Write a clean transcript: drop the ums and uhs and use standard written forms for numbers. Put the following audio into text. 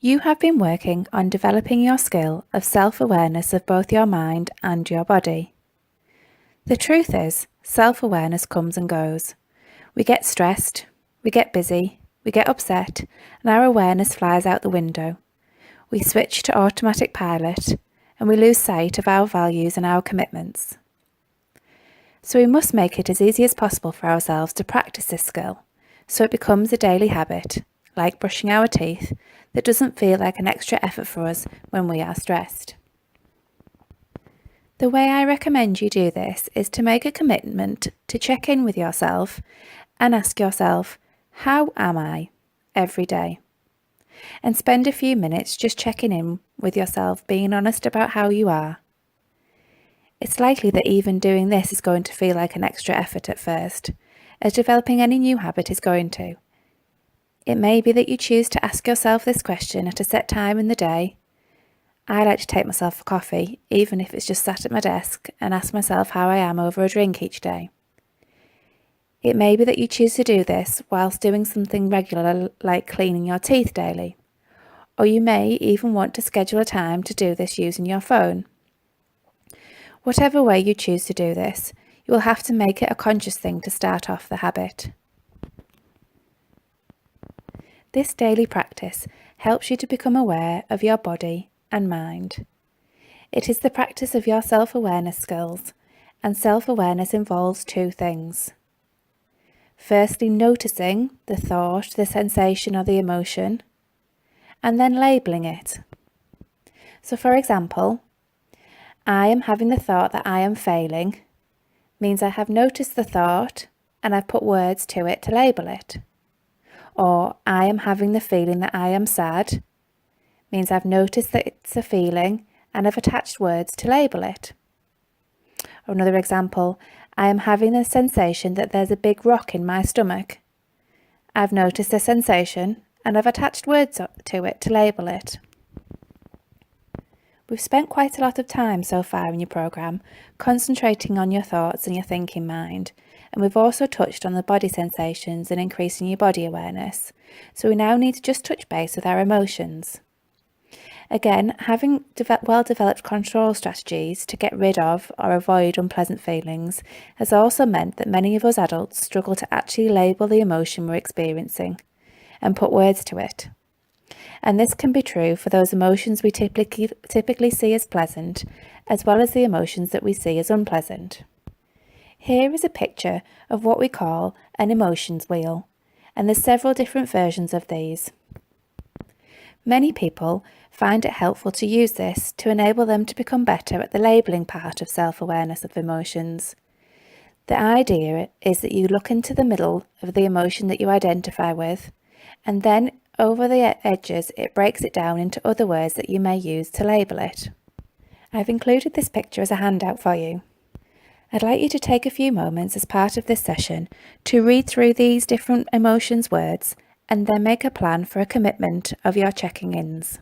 You have been working on developing your skill of self-awareness of both your mind and your body. The truth is, self-awareness comes and goes. We get stressed, we get busy, we get upset, and our awareness flies out the window. We switch to automatic pilot, and we lose sight of our values and our commitments. So we must make it as easy as possible for ourselves to practice this skill, so it becomes a daily habit, like brushing our teeth, that doesn't feel like an extra effort for us when we are stressed. The way I recommend you do this is to make a commitment to check in with yourself and ask yourself, how am I every day? And spend a few minutes just checking in with yourself, being honest about how you are. It's likely that even doing this is going to feel like an extra effort at first, as developing any new habit is going to. It may be that you choose to ask yourself this question at a set time in the day. I like to take myself for coffee, even if it's just sat at my desk, and ask myself how I am over a drink each day. It may be that you choose to do this whilst doing something regular like cleaning your teeth daily, or you may even want to schedule a time to do this using your phone. Whatever way you choose to do this, you will have to make it a conscious thing to start off the habit. This daily practice helps you to become aware of your body and mind. It is the practice of your self-awareness skills, and self-awareness involves two things. Firstly, noticing the thought, the sensation or the emotion, and then labelling it. So for example, I am having the thought that I am failing means I have noticed the thought and I've put words to it to label it. Or I am having the feeling that I am sad means I've noticed that it's a feeling and I've attached words to label it. Or another example, I am having the sensation that there's a big rock in my stomach. I've noticed the sensation and I've attached words to it to label it. We've spent quite a lot of time so far in your programme concentrating on your thoughts and your thinking mind, and we've also touched on the body sensations and increasing your body awareness, so we now need to just touch base with our emotions. Again, having well-developed control strategies to get rid of or avoid unpleasant feelings has also meant that many of us adults struggle to actually label the emotion we're experiencing and put words to it. And this can be true for those emotions we typically see as pleasant, as well as the emotions that we see as unpleasant. Here is a picture of what we call an emotions wheel, and there's several different versions of these. Many people find it helpful to use this to enable them to become better at the labelling part of self-awareness of emotions. The idea is that you look into the middle of the emotion that you identify with, and then over the edges it breaks it down into other words that you may use to label it. I've included this picture as a handout for you. I'd like you to take a few moments as part of this session to read through these different emotions words and then make a plan for a commitment of your checking ins.